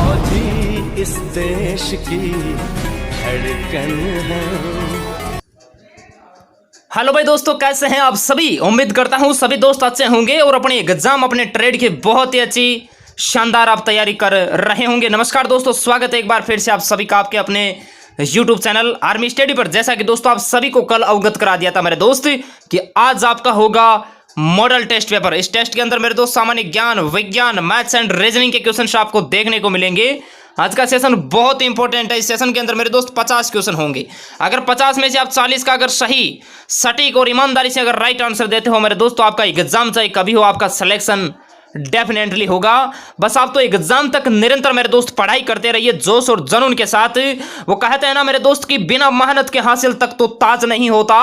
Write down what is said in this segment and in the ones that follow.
फौजी इस देश की धड़कन है। हेलो भाई दोस्तों, कैसे हैं आप सभी। उम्मीद करता हूं सभी दोस्त अच्छे होंगे और अपने एग्जाम अपने ट्रेड की बहुत ही अच्छी शानदार आप तैयारी कर रहे होंगे। नमस्कार दोस्तों, स्वागत है एक बार फिर से आप सभी का आपके अपने YouTube चैनल आर्मी स्टडी पर। जैसा कि दोस्तों आप सभी को कल अवगत करा दिया था मेरे दोस्त कि आज आपका होगा मॉडल टेस्ट पेपर। इस टेस्ट के अंदर मेरे दोस्त सामान्य ज्ञान, विज्ञान, मैथ्स एंड रीजनिंग के क्वेश्चन आपको देखने को मिलेंगे। आज का सेशन बहुत ही इंपॉर्टेंट है। इस सेशन के अंदर मेरे दोस्त 50 क्वेश्चन होंगे। अगर 50 में से आप 40 का अगर सही, सटीक और ईमानदारी से अगर राइट आंसर देते हो मेरे दोस्त, तो आपका एग्जाम चाहे कभी हो, आपका सिलेक्शन डेफिनेटली होगा। बस आप तो एग्जाम तक निरंतर मेरे दोस्त पढ़ाई करते रहिए जोश और जुनून के साथ। वो कहते हैं ना मेरे दोस्त कि बिना मेहनत के हासिल तक तो ताज नहीं होता,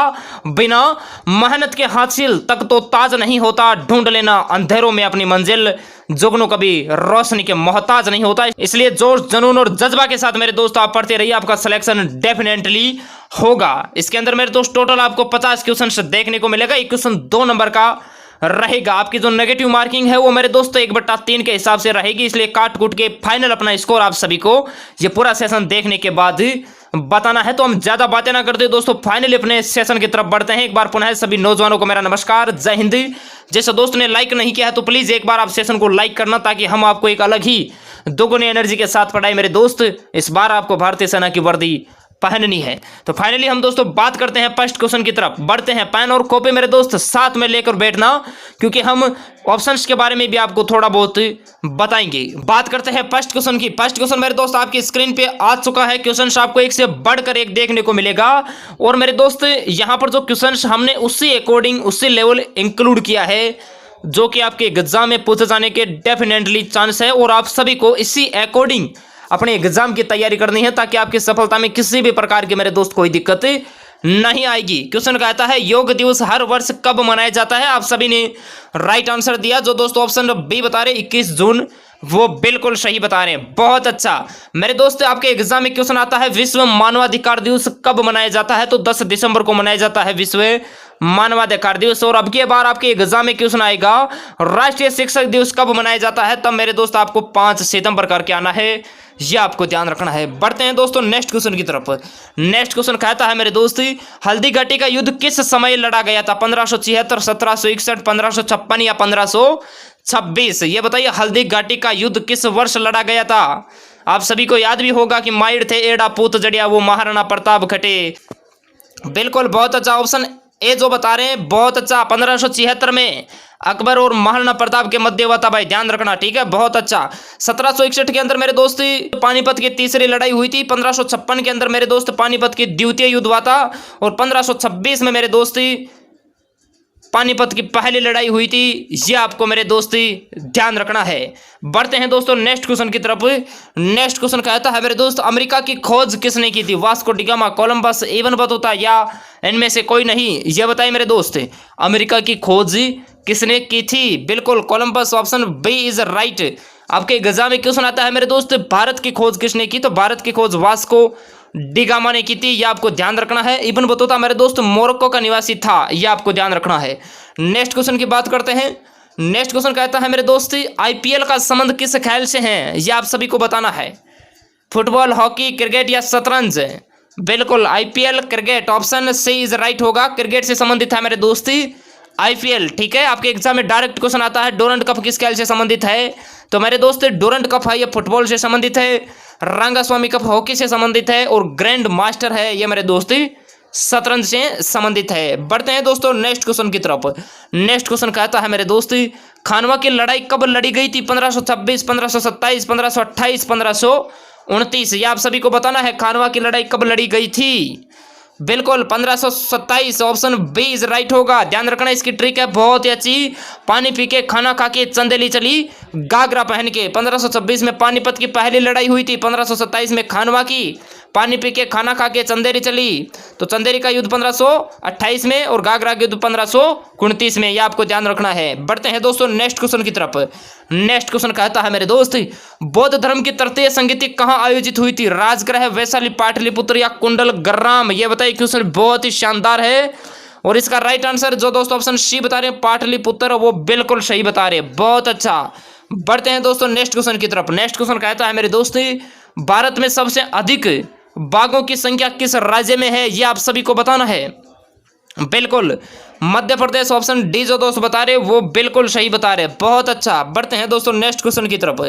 बिना मेहनत के हासिल तक तो ताज नहीं होता। ढूंढ लेना अंधेरों में अपनी मंजिल, जुगनू कभी रोशनी के मोहताज नहीं होता। इसलिए जोश, जुनून और जज्बा के साथ मेरे दोस्त आप पढ़ते रहिए, आपका सिलेक्शन डेफिनेटली होगा। इसके अंदर मेरे दोस्त टोटल आपको 50 क्वेश्चन देखने को मिलेगा। एक क्वेश्चन 2 नंबर का रहेगा। आपकी जो नेगेटिव मार्किंग है वो मेरे दोस्तों 1/3 के हिसाब से रहेगी। इसलिए काट कूट के फाइनल अपना स्कोर आप सभी को ये पूरा सेशन देखने के बाद बताना है। तो हम ज्यादा बातें ना करते दोस्तों, फाइनली अपने सेशन की तरफ बढ़ते हैं। एक बार पुनः सभी नौजवानों को मेरा नमस्कार, जय हिंद। जैसे दोस्त ने लाइक नहीं किया है तो प्लीज एक बार आप सेशन को लाइक करना, ताकि हम आपको एक अलग ही दोगुनी एनर्जी के साथ पढ़ाए मेरे दोस्त। इस बार आपको भारतीय सेना की वर्दी पहननी है। तो फाइनली हम दोस्तों बात करते हैं फर्स्ट क्वेश्चन की तरफ बढ़ते हैं। पेन और कॉपी मेरे दोस्त साथ में लेकर बैठना, क्योंकि हम ऑप्शंस के बारे में भी आपको थोड़ा बहुत बताएंगे। बात करते हैं फर्स्ट क्वेश्चन की। फर्स्ट क्वेश्चन मेरे दोस्त आपकी स्क्रीन पे आ चुका है। क्वेश्चन आपको एक से बढ़कर एक देखने को मिलेगा। और मेरे दोस्त यहाँ पर जो क्वेश्चन हमने उसी अकॉर्डिंग, उसी लेवल इंक्लूड किया है जो कि आपके एग्जाम में पूछे जाने के डेफिनेटली चांस है। और आप सभी को इसी अकॉर्डिंग अपने एग्जाम की तैयारी करनी है, ताकि आपकी सफलता में किसी भी प्रकार की मेरे दोस्त कोई दिक्कत नहीं आएगी। क्वेश्चन कहता है योग दिवस हर वर्ष कब मनाया जाता है। आप सभी ने राइट आंसर दिया। जो दोस्तों ऑप्शन बी बता रहे 21 जून, वो बिल्कुल सही बता रहे हैं। बहुत अच्छा मेरे दोस्त, आपके एग्जाम में क्वेश्चन आता है विश्व मानवाधिकार दिवस कब मनाया जाता है। तो 10 दिसंबर को मनाया जाता है विश्व मानवाधिकार दिवस। और अब की बार आपके एग्जाम में क्वेश्चन आएगा राष्ट्रीय शिक्षक दिवस कब मनाया जाता है। तब मेरे दोस्त आपको 5 सितंबर करके आना है, यह आपको ध्यान रखना है। बढ़ते हैं दोस्तों नेक्स्ट क्वेश्चन की तरफ। नेक्स्ट क्वेश्चन कहता है मेरे दोस्त हल्दी घाटी का युद्ध किस समय लड़ा गया था। 1576, 1761, 1556 या 1526। ये बताइए हल्दी घाटी का युद्ध किस वर्ष लड़ा गया था। आप सभी को याद भी होगा कि माइड थे एड़ा पूत जड़िया वो महाराणा प्रताप घटे। बिल्कुल बहुत अच्छा ऑप्शन ए जो बता रहे हैं, बहुत अच्छा। 1576 में अकबर और महाराणा प्रताप के मध्य हुआ था भाई, ध्यान रखना, ठीक है। बहुत अच्छा। 1761 के अंदर मेरे दोस्त पानीपत की तीसरी लड़ाई हुई थी। 1556 के अंदर मेरे दोस्त पानीपत की द्वितीय युद्ध हुआ था। और 1526 में मेरे दोस्त पानीपत की पहली लड़ाई हुई थी। ये आपको मेरे दोस्ती ध्यान रखना है। बढ़ते हैं दोस्तों नेक्स्ट क्वेश्चन की तरफ। नेक्स्ट क्वेश्चन कहता है मेरे दोस्त अमेरिका की खोज किसने की थी। Vasco D gamma, Columbus, Ibn Battuta या इनमें से कोई नहीं। ये बताइए मेरे दोस्त अमेरिका की खोज किसने की थी। बिल्कुल Columbus, option B is right. आपके एग्जाम में क्वेश्चन आता है मेरे दोस्त भारत की खोज किसने की। तो भारत की खोज वास्को डी गामा ने की थी, यह आपको ध्यान रखना है। इब्न बतूता मेरे दोस्त मोरक्को का निवासी था, यह आपको ध्यान रखना है। नेक्स्ट क्वेश्चन की बात करते हैं। नेक्स्ट क्वेश्चन कहता है मेरे दोस्त आईपीएल का संबंध किस खेल से है। यह आप सभी को बताना है। फुटबॉल, हॉकी, क्रिकेट या शतरंज। बिल्कुल IPL cricket, option C is right होगा। क्रिकेट से संबंधित है मेरे दोस्ती आईपीएल, ठीक है। आपके एग्जाम में डायरेक्ट क्वेश्चन आता है डोरंट कप किस खेल से संबंधित है। तो मेरे दोस्त डोरंट कप है ये फुटबॉल से संबंधित है। रंगास्वामी कप हॉकी से संबंधित है। और ग्रैंड मास्टर है ये मेरे दोस्त शतरंज से संबंधित है। बढ़ते हैं दोस्तों नेक्स्ट क्वेश्चन की तरफ। नेक्स्ट क्वेश्चन कहता है मेरे दोस्त खानवा की लड़ाई कब लड़ी गई थी। 1526, 1527, 1528, 1529। ये आप सभी को बताना है खानवा की लड़ाई कब लड़ी गई थी। बिल्कुल 1527, ऑप्शन बी इज राइट होगा। ध्यान रखना, इसकी ट्रिक है बहुत ही अच्छी। पानी पी के, खाना खा के, चंदेली चली गागरा पहन के। 1526 में पानीपत की पहली लड़ाई हुई थी। 1527 में खानवा की, पानी पी के, खाना खा के, चंदेरी चली। तो चंदेरी का युद्ध 1528 में और गागरा का युद्ध 1529 में, यह आपको ध्यान रखना है। बढ़ते हैं दोस्तों नेक्स्ट क्वेश्चन की तरफ। नेक्स्ट क्वेश्चन कहता है मेरे दोस्त बौद्ध धर्म की तृतीय संगीति कहाँ आयोजित हुई थी। राजगृह, वैशाली, पाटलिपुत्र या कुंडल ग्राम। ये बताइए क्वेश्चन बहुत ही शानदार है। और इसका राइट आंसर जो दोस्तों ऑप्शन सी बता रहे हैं पाटलिपुत्र, वो बिल्कुल सही बता रहे हैं। बहुत अच्छा, बढ़ते हैं दोस्तों नेक्स्ट क्वेश्चन की तरफ। नेक्स्ट क्वेश्चन कहता है मेरे दोस्त, भारत में सबसे अधिक बाघों की संख्या किस राज्य में है, ये आप सभी को बताना है। बिल्कुल मध्य प्रदेश, ऑप्शन डी जो दोस्त बता रहे वो बिल्कुल सही बता रहे, बहुत अच्छा। बढ़ते हैं दोस्तों नेक्स्ट क्वेश्चन की तरफ।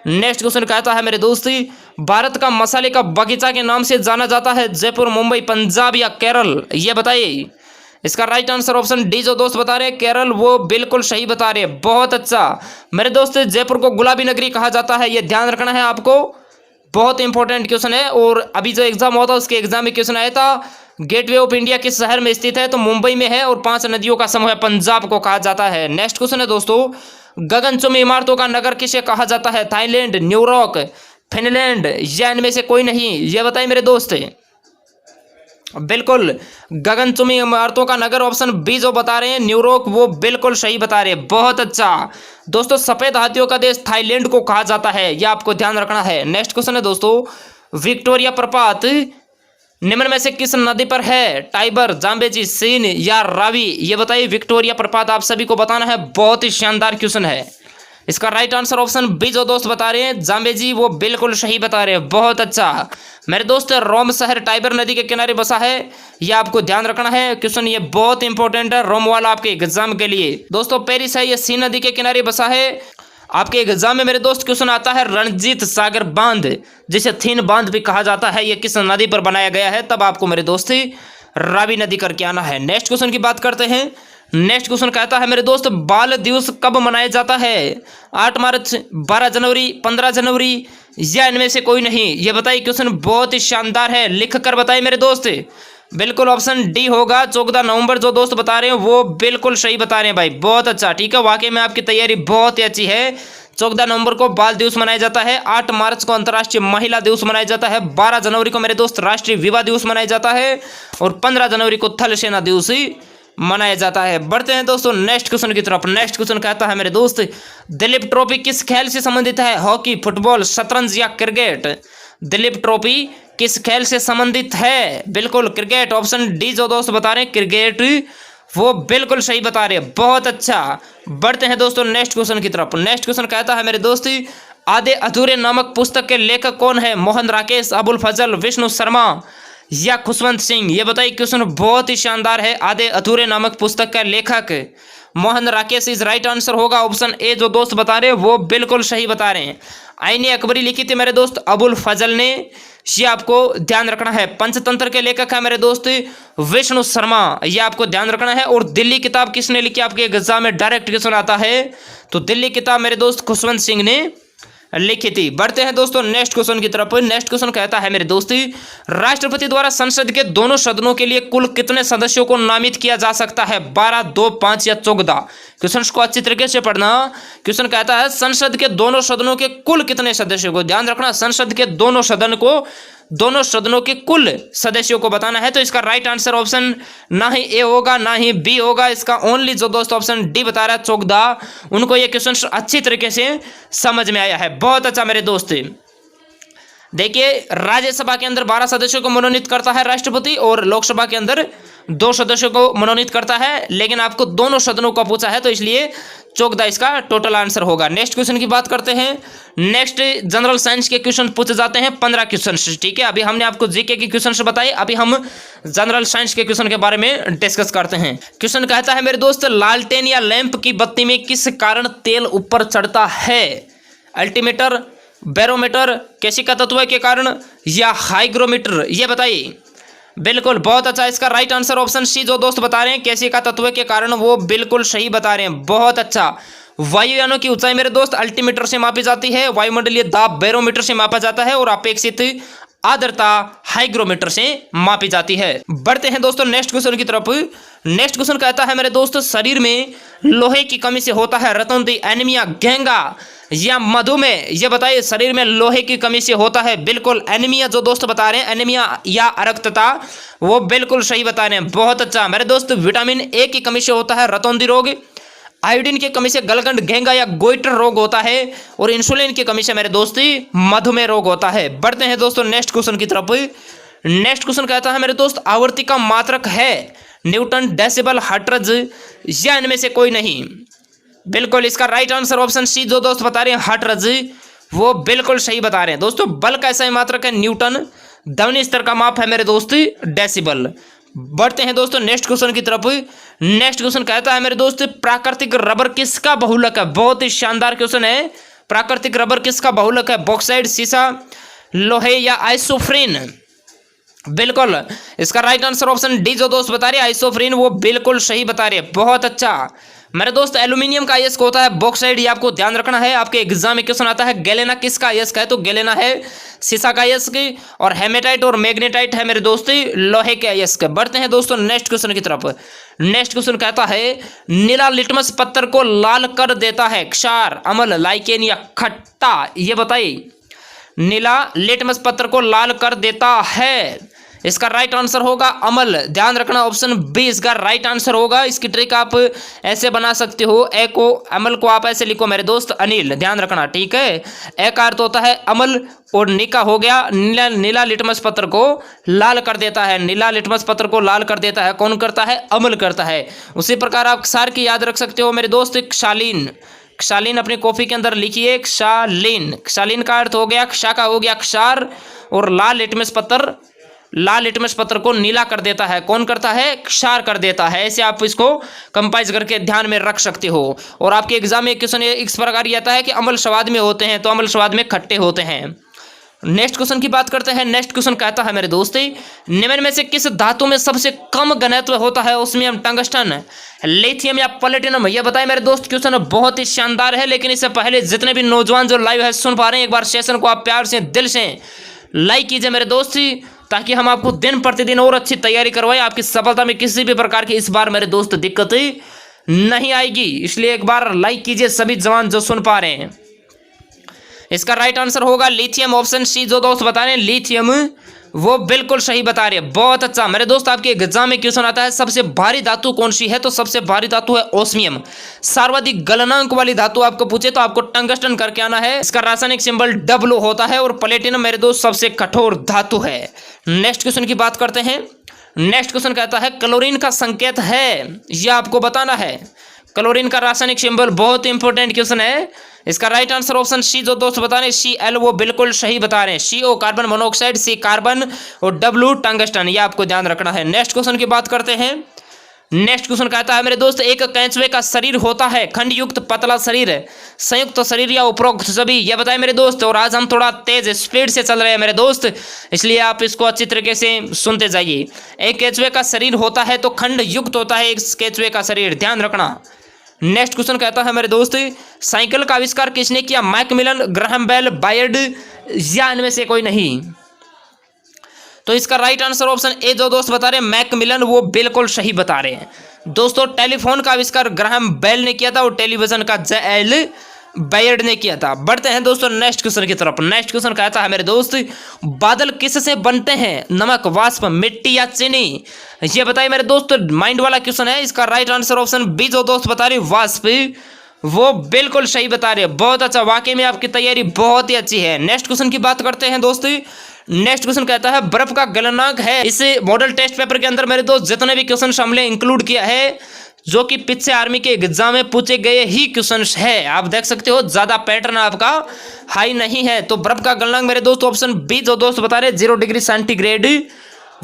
नेक्स्ट क्वेश्चन कहता है मेरे दोस्ती, भारत का मसाले का बगीचा के नाम से जाना जाता है जयपुर, मुंबई, पंजाब या केरल, ये बताइए। इसका राइट आंसर ऑप्शन डी जो दोस्त बता रहे केरल, वो बिल्कुल सही बता रहे, बहुत अच्छा मेरे दोस्त। जयपुर को गुलाबी नगरी कहा जाता है, ये ध्यान रखना है आपको, बहुत इंपॉर्टेंट क्वेश्चन है। और अभी जो एग्जाम हुआ था उसके एग्जाम में क्वेश्चन आया था, गेटवे ऑफ इंडिया किस शहर में स्थित है, तो मुंबई में है। और 5 नदियों का समूह है, पंजाब को कहा जाता है। नेक्स्ट क्वेश्चन है दोस्तों, गगनचुंबी इमारतों का नगर किसे कहा जाता है, थाईलैंड, न्यूयॉर्क, फिनलैंड या इनमें से कोई नहीं, ये बताइए मेरे दोस्त। बिल्कुल गगनचुंबी इमारतों का नगर, ऑप्शन बी जो बता रहे हैं न्यूयॉर्क, वो बिल्कुल सही बता रहे हैं, बहुत अच्छा दोस्तों। सफेद हाथियों का देश थाईलैंड को कहा जाता है, यह आपको ध्यान रखना है। नेक्स्ट क्वेश्चन है दोस्तों, विक्टोरिया प्रपात निम्न में से किस नदी पर है, टाइबर, जाम्बेजी, सीन या रावी, ये बताइए। विक्टोरिया प्रपात आप सभी को बताना है, बहुत ही शानदार क्वेश्चन है। इसका राइट आंसर ऑप्शन बी जो दोस्त बता रहे हैं जाम्बेजी, वो बिल्कुल सही बता रहे हैं, बहुत अच्छा मेरे दोस्त। रोम शहर टाइबर नदी के किनारे बसा है, यह आपको ध्यान रखना है, क्वेश्चन ये बहुत इंपॉर्टेंट है रोम वाला आपके एग्जाम के लिए। दोस्तों पेरिस है, ये सी नदी के किनारे बसा है। आपके एग्जाम में मेरे दोस्त क्वेश्चन आता है रणजीत सागर बांध, जिसे थीन बांध भी कहा जाता है, ये किस नदी पर बनाया गया है, तब आपको मेरे दोस्त रावी नदी करके आना है। नेक्स्ट क्वेश्चन की बात करते हैं। नेक्स्ट क्वेश्चन कहता है मेरे दोस्त, बाल दिवस कब मनाया जाता है, 8 मार्च, 12 जनवरी, 15 जनवरी या इनमें से कोई नहीं, ये बताइए। क्वेश्चन बहुत ही शानदार है, लिख कर बताइए मेरे दोस्त। बिल्कुल ऑप्शन डी होगा, 14 नवंबर जो दोस्त बता रहे हैं वो बिल्कुल सही बता रहे हैं भाई, बहुत अच्छा, ठीक है। वाकई में आपकी तैयारी बहुत ही अच्छी है। 14 नवंबर को बाल दिवस मनाया जाता है, 8 मार्च को अंतर्राष्ट्रीय महिला दिवस मनाया जाता है, 12 जनवरी को मेरे दोस्त राष्ट्रीय विवाह दिवस मनाया जाता है और 15 जनवरी को थल सेना दिवस मनाया जाता है। बढ़ते हैं दोस्तों नेक्स्ट क्वेश्चन की तरफ। नेक्स्ट क्वेश्चन कहता है मेरे दोस्त, दिलीप ट्रॉफी किस खेल से संबंधित है, हॉकी, फुटबॉल, शतरंज या क्रिकेट, दिलीप ट्रॉफी किस खेल से संबंधित है, बिल्कुल क्रिकेट, ऑप्शन डी जो दोस्त बता रहे हैं क्रिकेट, वो बिल्कुल सही बता रहे हैं, बहुत अच्छा। बढ़ते हैं दोस्तों नेक्स्ट क्वेश्चन की तरफ। नेक्स्ट क्वेश्चन कहता है मेरे दोस्त, आधे अधूरे नामक पुस्तक के लेखक कौन है, मोहन राकेश, अबुल फजल, विष्णु शर्मा या खुशवंत सिंह, ये बताइए। क्वेश्चन बहुत ही शानदार है, आधे अधूरे नामक पुस्तक का लेखक Mohan Rakesh is right answer होगा, ऑप्शन ए जो दोस्त बता रहे हैं वो बिल्कुल सही बता रहे हैं। आईने अकबरी लिखी थी मेरे दोस्त अबुल फजल ने, ये आपको ध्यान रखना है। पंचतंत्र के लेखक है मेरे दोस्त विष्णु शर्मा, ये आपको ध्यान रखना है। और दिल्ली किताब किसने लिखी, आपके एग्जाम में डायरेक्ट क्वेश्चन आता है, तो दिल्ली किताब मेरे दोस्त खुशवंत सिंह ने लिखी थी। बढ़ते हैं दोस्तों नेक्स्ट क्वेश्चन की तरफ। नेक्स्ट क्वेश्चन कहता है मेरे दोस्ती, राष्ट्रपति द्वारा संसद के दोनों सदनों के लिए कुल कितने सदस्यों को नामित किया जा सकता है, 12, 2, 5 या 14। क्वेश्चन को अच्छी तरीके से पढ़ना। क्वेश्चन कहता है संसद के दोनों सदनों के कुल कितने सदस्यों को, ध्यान रखना, संसद के दोनों सदनों के कुल सदस्यों को बताना है। तो इसका राइट आंसर ऑप्शन ना ही ए होगा ना ही बी होगा, इसका ओनली जो दोस्त ऑप्शन डी बता रहा है 14, उनको ये क्वेश्चन अच्छी तरीके से समझ में आया है, बहुत अच्छा मेरे दोस्त। देखिए राज्यसभा के अंदर 12 सदस्यों को मनोनीत करता है राष्ट्रपति और लोकसभा के अंदर 2 सदस्यों को मनोनीत करता है, लेकिन आपको दोनों सदनों का पूछा है तो इसलिए 14 इसका टोटल आंसर होगा। नेक्स्ट क्वेश्चन की बात करते हैं। नेक्स्ट जनरल साइंस के क्वेश्चन पूछे जाते हैं 15 क्वेश्चन, ठीक है। अभी हमने आपको जीके के क्वेश्चन बताए, अभी हम जनरल साइंस के क्वेश्चन के बारे में डिस्कस करते हैं। क्वेश्चन कहता है मेरे दोस्त, लालटेन या लैंप की बत्ती में किस कारण तेल ऊपर चढ़ता है, अल्टीमीटर, बैरोमीटर, केशिका तत्व के कारण या हाइग्रोमीटर, ये बताइए। बिल्कुल बहुत अच्छा, इसका राइट आंसर ऑप्शन सी जो दोस्त बता रहे हैं केशिका तत्व के कारण, वो बिल्कुल सही बता रहे हैं, बहुत अच्छा। वायुयानों की ऊंचाई मेरे दोस्त अल्टीमीटर से मापी जाती है, वायुमंडलीय दाब बैरोमीटर से मापा जाता है और अपेक्षित आर्द्रता हाइग्रोमीटर से मापी जाती है। बढ़ते हैं दोस्तों नेक्स्ट क्वेश्चन की तरफ। नेक्स्ट क्वेश्चन कहता है मेरे दोस्त, शरीर में लोहे की कमी से होता है रतौंधी, एनीमिया, घेंगा या मधुमेह, ये बताइए। शरीर में लोहे की कमी से होता है बिल्कुल एनीमिया जो दोस्त बता रहे हैं, एनीमिया या अरक्तता, वो बिल्कुल सही बता रहे हैं, बहुत अच्छा मेरे दोस्त। विटामिन ए की कमी से होता है रतौंधी रोग, आयोडीन की कमी से गलगंड, घेंगा या गोइटर रोग होता है और इंसुलिन की कमी से मेरे दोस्ती मधुमेह रोग होता है। बढ़ते हैं दोस्तों नेक्स्ट क्वेश्चन की तरफ। नेक्स्ट क्वेश्चन कहता है मेरे दोस्त, आवृत्ति का मात्रक है न्यूटन, डेसिबल, हर्ट्ज या इनमें से कोई नहीं। बिल्कुल इसका राइट आंसर ऑप्शन सी जो दोस्त बता रहे हैं हर्ट्ज, वो बिल्कुल सही बता रहे हैं दोस्तों। बल कैसा है मात्रक है न्यूटन, ध्वनि स्तर का माप है मेरे दोस्त डेसिबल। बढ़ते हैं दोस्तों नेक्स्ट क्वेश्चन की तरफ। नेक्स्ट क्वेश्चन कहता है मेरे दोस्त प्राकृतिक रबर किसका बहुलक है। बहुत ही शानदार क्वेश्चन है। प्राकृतिक रबर किसका बहुलक है, बॉक्साइड, सीसा, लोहे या आइसोफ्रेन। बिल्कुल इसका राइट आंसर ऑप्शन डी जो दोस्त बता रहे हैं आइसोफ्रेन, वो बिल्कुल सही बता रहे हैं। बहुत अच्छा मेरे दोस्त। एल्यूमिनियम का अयस्क होता है बॉक्साइड, ये आपको ध्यान रखना है। आपके एग्जाम में क्वेश्चन आता है गैलेना किसका अयस्क है, तो गैलेना है सीसा का अयस्क, और हेमेटाइट और मैग्नेटाइट है मेरे दोस्त लोहे के अयस्क। बढ़ते हैं दोस्तों नेक्स्ट क्वेश्चन की तरफ। नेक्स्ट क्वेश्चन कहता है नीला लिटमस पत्थर को लाल कर देता है, क्षार, अम्ल, लाइकेन या खट्टा। ये बताइए नीला लिटमस पत्थर को लाल कर देता है। इसका राइट आंसर होगा अमल। ध्यान रखना ऑप्शन बी इसका राइट आंसर होगा। इसकी ट्रिक आप ऐसे बना सकते हो, ए को अमल को आप ऐसे लिखो मेरे दोस्त अनिल, ध्यान रखना ठीक है। ए का अर्थ होता है अमल और नी का हो गया नीला। नीला लिटमस पत्र को लाल कर देता है, नीला लिटमस पत्र को लाल कर देता है कौन करता है, अमल करता है। उसी प्रकार आप क्षार की याद रख सकते हो मेरे दोस्त क्षालीन। क्षालीन अपनी कॉपी के अंदर लिखिए क्षालीन। क्षालीन का अर्थ हो गया क्षा का हो गया क्षार, और लाल लिटमस पत्र, लाल लिटमस पत्र को नीला कर देता है कौन करता है, क्षार कर देता है। ऐसे आप इसको कंपाइज करके ध्यान में रख सकते हो। और आपके एग्जाम में क्वेश्चन इस प्रकार ही आता है कि अम्ल स्वाद में होते हैं तो अम्ल स्वाद में खट्टे होते हैं। नेक्स्ट क्वेश्चन की बात करते हैं। नेक्स्ट क्वेश्चन कहता है मेरे दोस्त निम्न में से किस धातु में सबसे कम घनत्व होता है, उसमें टंगस्टन, लिथियम या प्लेटिनम। यह बताए मेरे दोस्त। क्वेश्चन बहुत ही शानदार है, लेकिन इससे पहले जितने भी नौजवान जो लाइव है सुन पा रहे हैं, एक बार सेशन को आप प्यार से दिल से लाइक कीजिए मेरे दोस्त, ताकि हम आपको दिन प्रतिदिन और अच्छी तैयारी करवाएं। आपकी सफलता में किसी भी प्रकार की इस बार मेरे दोस्त दिक्कत नहीं आएगी, इसलिए एक बार लाइक कीजिए सभी जवान जो सुन पा रहे हैं। इसका राइट आंसर होगा लिथियम, ऑप्शन सी जो दोस्त बता रहे हैं लिथियम, वो बिल्कुल सही बता रहे हैं। बहुत अच्छा मेरे दोस्त। आपके एग्जाम में क्वेश्चन आता है सबसे भारी धातु कौन सी है, तो सबसे भारी धातु है ओस्मियम। सर्वाधिक गलनांक वाली धातु आपको पूछे तो आपको टंगस्टन करके आना है। इसका रासायनिक सिंबल W होता है, और प्लेटिनम मेरे दोस्त सबसे कठोर धातु है। नेक्स्ट क्वेश्चन की बात करते हैं। नेक्स्ट क्वेश्चन कहता है क्लोरीन का संकेत है, यह आपको बताना है। क्लोरीन का रासायनिक सिंबल बहुत इंपॉर्टेंट क्वेश्चन है। इसका राइट आंसर ऑप्शन सी जो दोस्त बता रहे हैं Cl, वो बिल्कुल सही बता रहे हैं। CO carbon monoxide, C carbon और W टंगस्टन, ये आपको ध्यान रखना है। नेक्स्ट क्वेश्चन की बात करते हैं। नेक्स्ट क्वेश्चन कहता है मेरे दोस्त एक कैंचुए का शरीर होता है खंड युक्त, पतला शरीर, संयुक्त शरीर या उपरोक्त सभी। यह बताए मेरे दोस्त। और आज हम थोड़ा तेज स्पीड से चल रहे हैं मेरे दोस्त, इसलिए आप इसको अच्छी तरीके से सुनते जाइए। एक कैंचुए का शरीर होता है तो खंड युक्त होता है एक कैंचुए का शरीर, ध्यान रखना। नेक्स्ट क्वेश्चन कहता है मेरे दोस्त साइकिल का आविष्कार किसने किया, मैकमिलन, ग्राहम बेल, बायर्ड या इनमें से कोई नहीं। तो इसका राइट आंसर ऑप्शन ए जो दोस्त बता रहे हैं मैकमिलन, वो बिल्कुल सही बता रहे हैं दोस्तों। टेलीफोन का आविष्कार ग्राहम बेल ने किया था, और टेलीविजन का J.L. बायर्ड ने किया था। बढ़ते हैं दोस्तों नेक्स्ट क्वेश्चन की तरफ। नेक्स्ट क्वेश्चन कहता है मेरे दोस्त बादल किससे बनते हैं, नमक, वाष्प, मिट्टी या चीनी। ये बताइए मेरे दोस्त। माइंड वाला क्वेश्चन है। इसका राइट आंसर ऑप्शन बी जो दोस्त बता रही वाष्प, वो बिल्कुल सही बता रहे हैं। बहुत अच्छा, वाकई में आपकी तैयारी बहुत ही अच्छी है। नेक्स्ट क्वेश्चन की बात करते हैं दोस्तों। नेक्स्ट क्वेश्चन कहता है बर्फ का गलनांक है। इस मॉडल टेस्ट पेपर के अंदर मेरे दोस्त जितने भी क्वेश्चन हमने इंक्लूड किया है, जो कि पीछे आर्मी के एग्जाम में पूछे गए ही क्वेश्चन है, आप देख सकते हो ज्यादा पैटर्न आपका हाई नहीं है। तो बर्फ का गलनांक मेरे दोस्त ऑप्शन बी जो दोस्त बता रहे 0 डिग्री सेंटीग्रेड,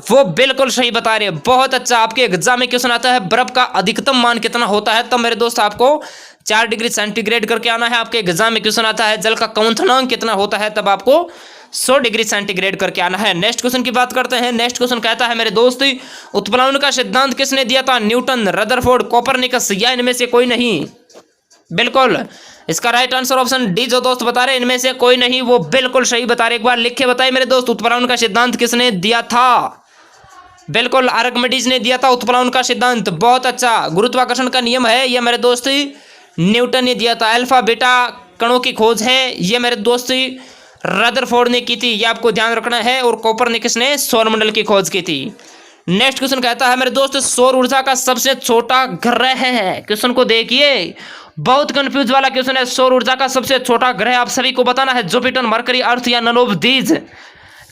वो बिल्कुल सही बता रहे हैं। बहुत अच्छा। आपके एग्जाम में क्वेश्चन आता है बर्फ का अधिकतम मान कितना होता है, तब मेरे दोस्त आपको 4 डिग्री सेंटीग्रेड करके आना है। आपके एग्जाम में क्वेश्चन आता है जल का क्वथनांक कितना होता है, तब आपको 100 डिग्री सेंटीग्रेड करके आना है। नेक्स्ट क्वेश्चन की बात करते हैं। नेक्स्ट क्वेश्चन कहता है मेरे दोस्त उत्प्लावन का सिद्धांत किसने दिया था, न्यूटन, रदरफोर्ड, कोपरनिकस या इनमें से कोई नहीं। बिल्कुल इसका राइट आंसर ऑप्शन डी जो दोस्त बता रहे हैं इनमें से कोई नहीं, वो बिल्कुल सही बता रहे। एक बार लिख के बताइए मेरे दोस्त उत्प्लावन का सिद्धांत किसने दिया था। बिल्कुल आर्किमिडीज ने दिया था उत्प्लावन का सिद्धांत। बहुत अच्छा। गुरुत्वाकर्षण का नियम है, यह मेरे दोस्त न्यूटन ने दिया था। अल्फा बीटा कणों की खोज है, ये मेरे दोस्त रदरफोर्ड ने की थी, ये आपको ध्यान रखना है। और कोपरनिकस ने सौरमंडल की खोज की थी। नेक्स्ट क्वेश्चन कहता है मेरे दोस्त सौर ऊर्जा का सबसे छोटा ग्रह है। क्वेश्चन को देखिए, बहुत कंफ्यूज वाला क्वेश्चन है। सौर ऊर्जा का सबसे छोटा ग्रह आप सभी को बताना है, जुपिटर, मरकरी, अर्थ या नन ऑफ दीज।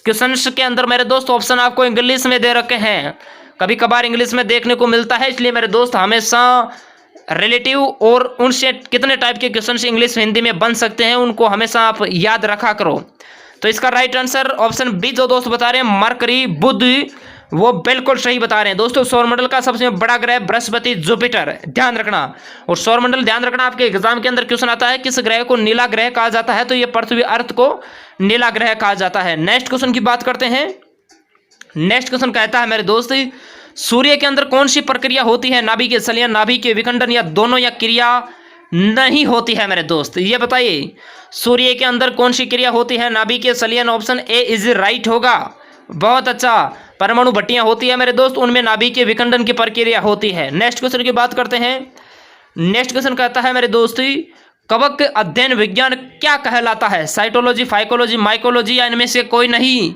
क्वेश्चन के अंदर मेरे दोस्त ऑप्शन आपको इंग्लिश में दे रखे हैं, कभी कभार इंग्लिश में देखने को मिलता है, इसलिए मेरे दोस्त हमेशा रिलेटिव और उनसे कितने टाइप के क्वेश्चन इंग्लिश हिंदी में बन सकते हैं, उनको हमेशा आप याद रखा करो। तो इसका राइट आंसर ऑप्शन बी जो दोस्त बता रहे हैं मरकरी बुध, वो बिल्कुल सही बता रहे हैं दोस्तों। सौरमंडल का सबसे बड़ा ग्रह बृहस्पति जुपिटर, ध्यान रखना। और सौरमंडल ध्यान रखना, आपके एग्जाम के अंदर क्वेश्चन आता है किस ग्रह को नीला ग्रह कहा जाता है, तो ये पृथ्वी अर्थ को नीला ग्रह कहा जाता है। नेक्स्ट क्वेश्चन की बात करते हैं। नेक्स्ट क्वेश्चन कहता है मेरे दोस्त, सूर्य के अंदर कौन सी प्रक्रिया होती है, नाभि के संलयन, नाभि के विखंडन, या दोनों, या क्रिया नहीं होती है मेरे दोस्त, ये बताइए। सूर्य के अंदर कौन सी क्रिया होती है, नाभि के संलयन, ऑप्शन ए इज राइट होगा। बहुत अच्छा। परमाणु भट्टियां होती है मेरे दोस्त, उनमें नाभि के विखंडन की प्रक्रिया होती है। नेक्स्ट क्वेश्चन की बात करते हैं। नेक्स्ट क्वेश्चन कहता है मेरे दोस्त, कवक अध्ययन विज्ञान क्या कहलाता है, साइटोलॉजी, फाइकोलॉजी, माइकोलॉजी, या इनमें से कोई नहीं।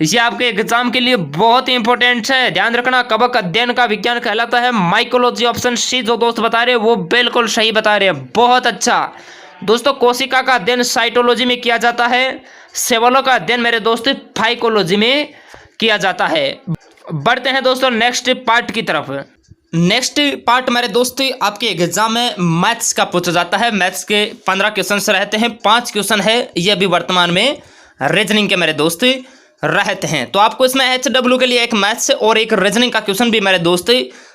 ये आपके एग्जाम के लिए बहुत ही इंपॉर्टेंट है, ध्यान रखना। कवक अध्ययन का विज्ञान कहलाता है माइकोलॉजी। ऑप्शन सी जो दोस्त बता रहे हैं वो बिल्कुल सही बता रहे हैं, बहुत अच्छा। दोस्तों कोशिका का अध्ययन साइटोलॉजी में किया जाता है, सेवलों का अध्ययन मेरे दोस्त फाइकोलॉजी में किया जाता है। बढ़ते हैं दोस्तों नेक्स्ट पार्ट की तरफ। नेक्स्ट पार्ट मेरे दोस्त आपके एग्जाम में मैथ्स का पूछा जाता है। मैथ्स के 15 क्वेश्चन रहते हैं, 5 क्वेश्चन है ये अभी वर्तमान में रीजनिंग के मेरे दोस्त रहते हैं। तो आपको इसमें HW के लिए एक मैथ्स और एक रीजनिंग का क्वेश्चन भी मेरे दोस्त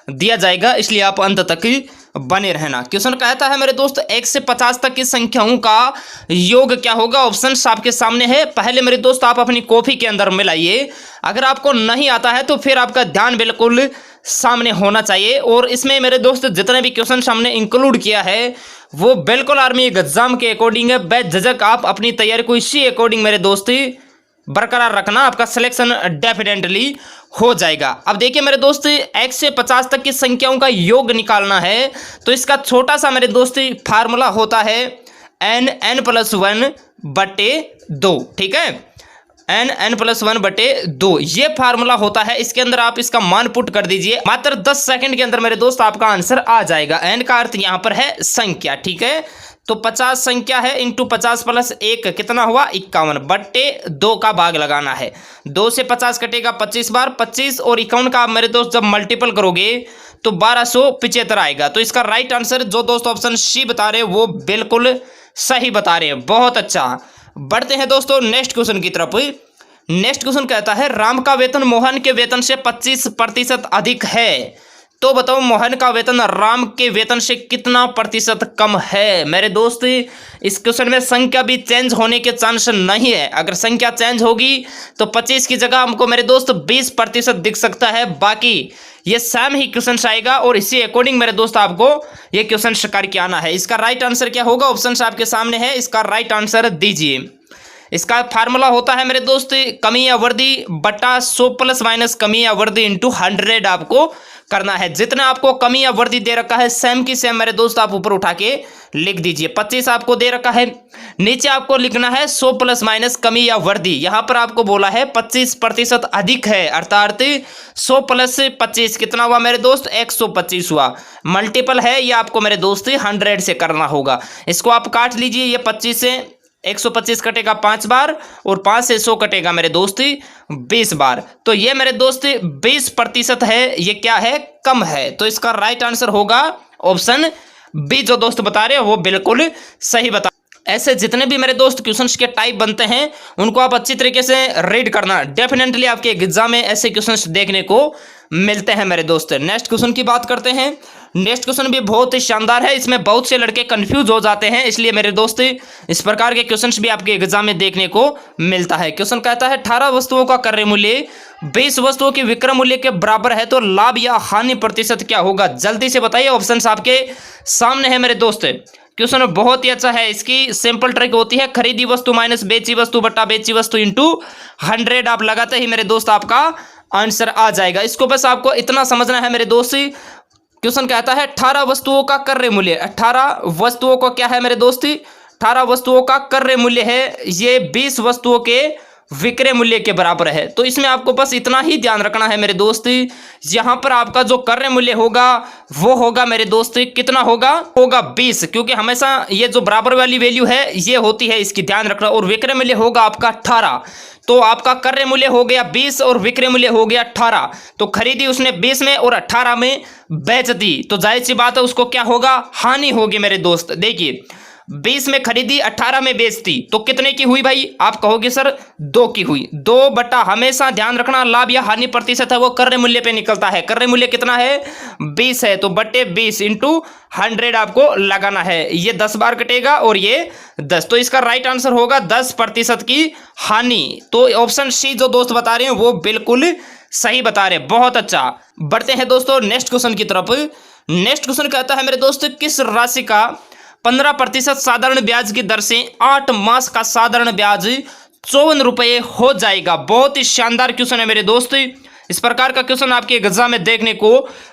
दिया जाएगा, इसलिए आप अंत तक बने रहना। क्वेश्चन कहता है मेरे दोस्त 1 से 50 तक की संख्याओं का योग क्या होगा। ऑप्शन आपके सामने है। पहले मेरे दोस्त आप अपनी कॉपी के अंदर मिलाइए, अगर आपको नहीं आता है तो फिर आपका ध्यान बिल्कुल सामने होना चाहिए। और इसमें मेरे दोस्त जितने भी क्वेश्चन हमने इंक्लूड किया है वो बिल्कुल आर्मी एग्जाम के अकॉर्डिंग है। बेझिझक आप अपनी तैयारी को इसी अकॉर्डिंग मेरे दोस्त बरकरार रखना, आपका सिलेक्शन डेफिनेटली हो जाएगा। अब देखिए मेरे दोस्त 1 से 50 तक की संख्याओं का योग निकालना है, तो इसका छोटा सा मेरे दोस्त फार्मूला होता है n+1/2, ठीक है। n+1/2 ये फार्मूला होता है। इसके अंदर आप इसका मान पुट कर दीजिए, मात्र 10 सेकंड के अंदर मेरे दोस्त आपका आंसर आ जाएगा। n का अर्थ यहाँ पर है संख्या, ठीक है। तो 50 संख्या है इंटू 50 + 1 कितना हुआ 51/2 का भाग लगाना है। 2 से 50 कटेगा 25 बार, 25 और 51 का मेरे दोस्त जब मल्टीपल करोगे तो 1275 आएगा। तो इसका राइट आंसर जो दोस्त ऑप्शन सी बता रहे हैं वो बिल्कुल सही बता रहे हैं, बहुत अच्छा। बढ़ते हैं दोस्तों नेक्स्ट क्वेश्चन की तरफ। नेक्स्ट क्वेश्चन कहता है राम का वेतन मोहन के वेतन से 25% अधिक है, तो बताओ मोहन का वेतन राम के वेतन से कितना प्रतिशत कम है। मेरे दोस्त इस क्वेश्चन में संख्या भी चेंज होने के चांस नहीं है। अगर संख्या चेंज होगी तो 25 की जगह हमको मेरे दोस्त 20% दिख सकता है, बाकी ये सेम ही क्वेश्चन आएगा और इसी अकॉर्डिंग मेरे दोस्त आपको ये क्वेश्चन करके आना है। इसका राइट आंसर क्या होगा, ऑप्शन आपके सामने है, इसका राइट आंसर दीजिए। इसका फार्मूला होता है मेरे दोस्त कमी या वृद्धि बटा 100 ± कमी या वृद्धि इंटू 100 आपको करना है। जितना आपको कमी या वृद्धि दे रखा है सेम की सेम मेरे दोस्त आप ऊपर उठा के लिख दीजिए। 25 आपको दे रखा है, नीचे आपको लिखना है 100 ± कमी या वृद्धि। यहां पर आपको बोला है 25% अधिक है, अर्थात 100 + 25 कितना हुआ मेरे दोस्त 125 हुआ। मल्टीपल है ये आपको मेरे दोस्त 100 से करना होगा। इसको आप काट लीजिए, ये 25 से 125 कटेगा 5 बार और 5 से 100 कटेगा मेरे दोस्त 20 बार। तो ये मेरे दोस्त 20% है, ये क्या है कम है। तो इसका राइट आंसर होगा ऑप्शन बी जो दोस्त बता रहे हैं वो बिल्कुल सही बता। ऐसे जितने भी मेरे दोस्त क्वेश्चंस के टाइप बनते हैं उनको आप अच्छी तरीके से रीड करना, डेफिनेटली आपके एग्जाम में ऐसे क्वेश्चंस देखने को मिलते हैं मेरे दोस्त। नेक्स्ट क्वेश्चन की बात करते हैं। नेक्स्ट क्वेश्चन भी बहुत ही शानदार है, इसमें बहुत से लड़के कंफ्यूज हो जाते हैं, इसलिए मेरे दोस्त इस प्रकार के क्वेश्चंस भी आपके एग्जाम में देखने को मिलता है। क्वेश्चन कहता है 18 वस्तुओं का क्रय मूल्य 20 वस्तुओं के विक्रय मूल्य के बराबर है, तो लाभ या हानि प्रतिशत क्या होगा। जल्दी से बताइए, ऑप्शन आपके सामने है मेरे दोस्त। क्वेश्चन बहुत ही अच्छा है, इसकी सिंपल ट्रिक होती है खरीदी वस्तु माइनस बेची वस्तु बटा बेची वस्तु इंटू 100 आप लगाते ही मेरे दोस्त आपका आंसर आ जाएगा। इसको बस आपको इतना समझना है मेरे दोस्त। क्वेश्चन कहता है 18 वस्तुओं का क्रय मूल्य, 18 वस्तुओं को क्या है मेरे दोस्त 18 वस्तुओं का क्रय मूल्य है, ये 20 वस्तुओं के विक्रय मूल्य के बराबर है। तो इसमें आपको बस इतना ही ध्यान रखना है मेरे दोस्त, यहाँ पर आपका जो क्रय मूल्य होगा वो होगा मेरे दोस्त कितना होगा 20, क्योंकि हमेशा ये जो बराबर वाली वैल्यू है ये होती है, इसकी ध्यान रखना। और विक्रय मूल्य होगा आपका 18, तो आपका क्रय मूल्य हो गया 20 और विक्रय मूल्य हो गया 18। तो खरीदी उसने 20 में और 18 में बेच दी, तो जाहिर सी बात है उसको क्या होगा, हानि होगी मेरे दोस्त। देखिए 20 में खरीदी 18 में बेचती तो कितने की हुई भाई, आप कहोगे सर 2 की हुई। 2 बटा हमेशा ध्यान रखना लाभ या हानि प्रतिशत है वो क्रय मूल्य पे निकलता है। क्रय मूल्य कितना है 20 है, तो बटे 20 इंटू 100 आपको लगाना है। ये 10 बार कटेगा और ये 10, तो इसका राइट आंसर होगा 10% की हानि। तो ऑप्शन सी जो दोस्त बता रहे हैं वो बिल्कुल सही बता रहे हैं, बहुत अच्छा। बढ़ते हैं दोस्तों नेक्स्ट क्वेश्चन की तरफ। नेक्स्ट क्वेश्चन कहता है मेरे दोस्त, किस राशि का 15% साधारण ब्याज की दर से 8 मास का साधारण ब्याज 54 रुपये हो जाएगा। बहुत ही शानदार क्वेश्चन है मेरे दोस्त, इस प्रकार का क्वेश्चन आपके एग्जाम में देखने को